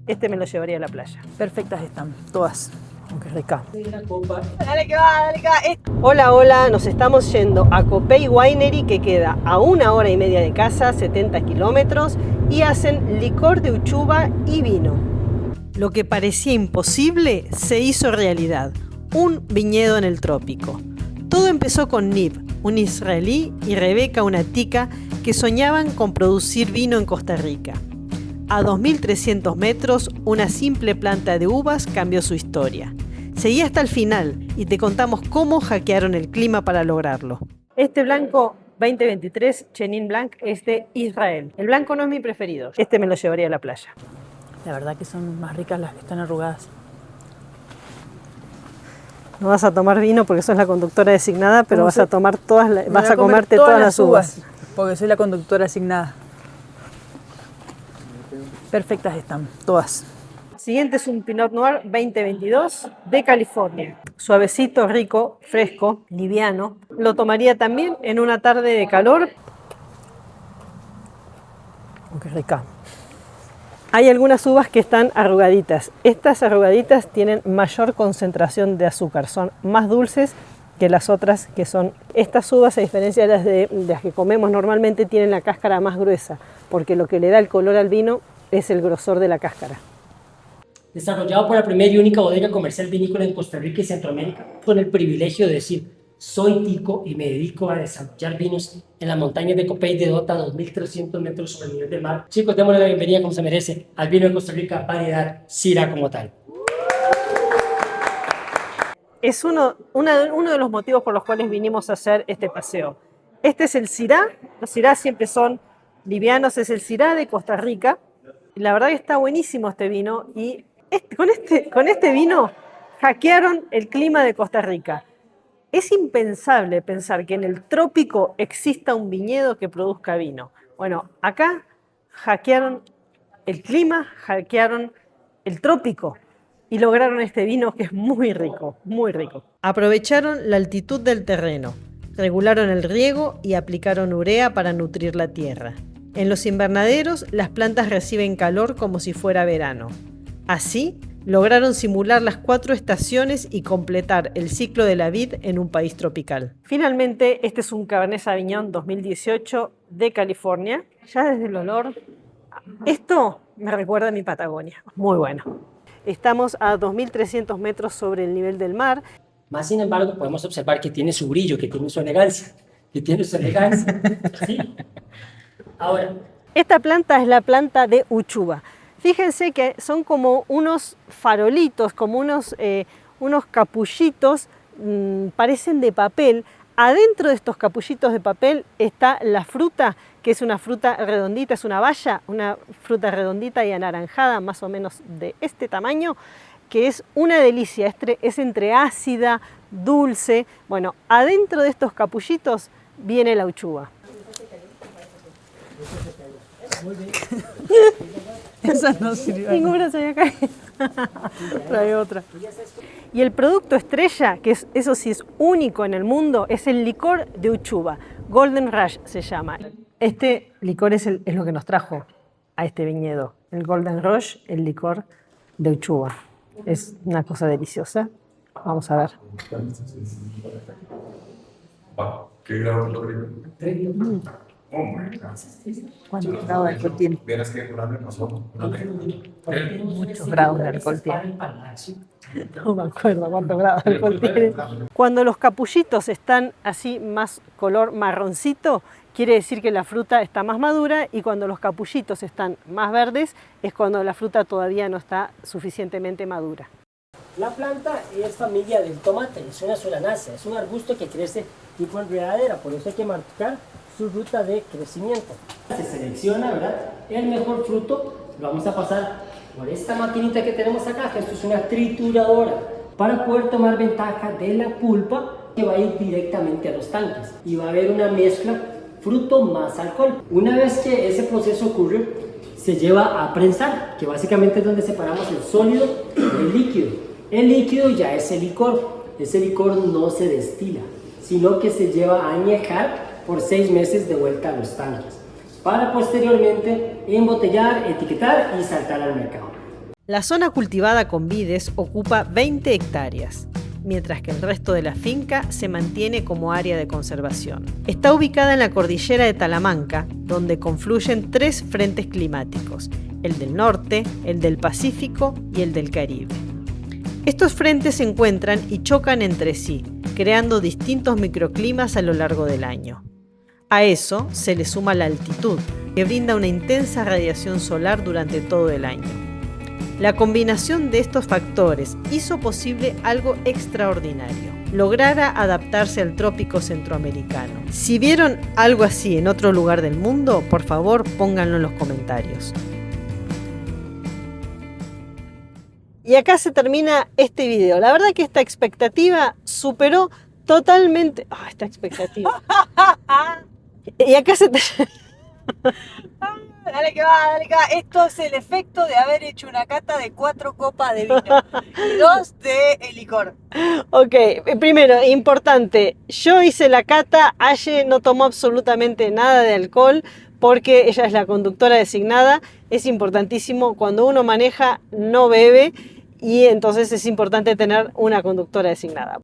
este me lo llevaría a la playa. Perfectas están, todas. Qué rica. Dale que va, dale que va. Hola, hola, nos estamos yendo a Copey Winery, que queda a 1 hora y media de casa, 70 kilómetros, y hacen licor de uchuva y vino. Lo que parecía imposible se hizo realidad, un viñedo en el trópico. Todo empezó con Niv, un israelí, y Rebeca, una tica, que soñaban con producir vino en Costa Rica. A 2.300 metros, una simple planta de uvas cambió su historia. Seguí hasta el final y te contamos cómo hackearon el clima para lograrlo. Este blanco 2023 Chenin Blanc es de Israel. El blanco no es mi preferido. Este me lo llevaría a la playa. La verdad que son más ricas las que están arrugadas. No vas a tomar vino porque sos la conductora designada, pero vas a tomar vas a comerte todas las uvas. Porque soy la conductora asignada. Perfectas están, todas. Siguiente es un Pinot Noir 2022 de California. Suavecito, rico, fresco, liviano. Lo tomaría también en una tarde de calor. Qué rica. Hay algunas uvas que están arrugaditas. Estas arrugaditas tienen mayor concentración de azúcar, son más dulces que las otras que son. Estas uvas, a diferencia de las que comemos normalmente, tienen la cáscara más gruesa, porque lo que le da el color al vino es el grosor de la cáscara. Desarrollado por la primera y única bodega comercial vinícola en Costa Rica y Centroamérica, con el privilegio de decir, soy tico y me dedico a desarrollar vinos en las montañas de Copey de Dota, 2.300 metros sobre el nivel del mar. Chicos, démosle la bienvenida como se merece al vino de Costa Rica, variedad Syrah como tal. Es uno de los motivos por los cuales vinimos a hacer este paseo. Este es el Syrah. Los Syrah siempre son livianos, es el Syrah de Costa Rica. La verdad que está buenísimo este vino y con este vino hackearon el clima de Costa Rica. Es impensable pensar que en el trópico exista un viñedo que produzca vino. Bueno, acá hackearon el clima, hackearon el trópico y lograron este vino que es muy rico, muy rico. Aprovecharon la altitud del terreno, regularon el riego y aplicaron urea para nutrir la tierra. En los invernaderos, las plantas reciben calor como si fuera verano. Así, lograron simular las 4 estaciones y completar el ciclo de la vid en un país tropical. Finalmente, este es un Cabernet Sauvignon 2018 de California. Ya desde el olor, esto me recuerda a mi Patagonia. Muy bueno. Estamos a 2.300 metros sobre el nivel del mar. Más sin embargo, podemos observar que tiene su brillo, que tiene su elegancia, ¿sí? Ahora, esta planta es la planta de uchuva. Fíjense que son como unos farolitos, como unos capullitos, parecen de papel. Adentro de estos capullitos de papel está la fruta, que es una fruta redondita, es una baya, una fruta redondita y anaranjada, más o menos de este tamaño, que es una delicia, es entre ácida, dulce. Bueno, adentro de estos capullitos viene la uchuva. Esa no sirvió. Ninguna se había caído. Trae otra. Y el producto estrella, que eso sí es único en el mundo, es el licor de uchuva. Golden Rush se llama. Este licor es lo que nos trajo a este viñedo. El Golden Rush, el licor de uchuva. Es una cosa deliciosa. Vamos a ver. ¿Qué grado de alcohol tiene? ¿Cuántos grados de alcohol tiene? Verás que por me pasó. Muchos grados de alcohol tiene. No me acuerdo cuántos grados de alcohol tiene. Cuando los capullitos están así más color marroncito, quiere decir que la fruta está más madura, y cuando los capullitos están más verdes es cuando la fruta todavía no está suficientemente madura. la planta es familia del tomate, es una solanácea, es un arbusto que crece tipo enredadera, por eso hay que marcar su ruta de crecimiento. Se selecciona, ¿verdad?, el mejor fruto, lo vamos a pasar por esta maquinita que tenemos acá, que esto es una trituradora, para poder tomar ventaja de la pulpa que va a ir directamente a los tanques y va a haber una mezcla fruto más alcohol. Una vez que ese proceso ocurre, se lleva a prensar, que básicamente es donde separamos el sólido del líquido. El líquido ya es el licor. Ese licor no se destila, sino que se lleva a añejar por 6 meses de vuelta a los tanques, para posteriormente embotellar, etiquetar y saltar al mercado. La zona cultivada con vides ocupa 20 hectáreas, mientras que el resto de la finca se mantiene como área de conservación. Está ubicada en la cordillera de Talamanca, donde confluyen 3 frentes climáticos, el del norte, el del Pacífico y el del Caribe. Estos frentes se encuentran y chocan entre sí, creando distintos microclimas a lo largo del año. A eso se le suma la altitud, que brinda una intensa radiación solar durante todo el año. La combinación de estos factores hizo posible algo extraordinario: lograr adaptarse al trópico centroamericano. Si vieron algo así en otro lugar del mundo, por favor pónganlo en los comentarios. Y acá se termina este video. La verdad que esta expectativa superó totalmente... esta expectativa. Y acá se termina... Dale que va, dale que va. Esto es el efecto de haber hecho una cata de 4 copas de vino y 2 de licor. Ok, primero, importante, yo hice la cata, Aye no tomó absolutamente nada de alcohol porque ella es la conductora designada. Es importantísimo, cuando uno maneja no bebe, y entonces es importante tener una conductora designada.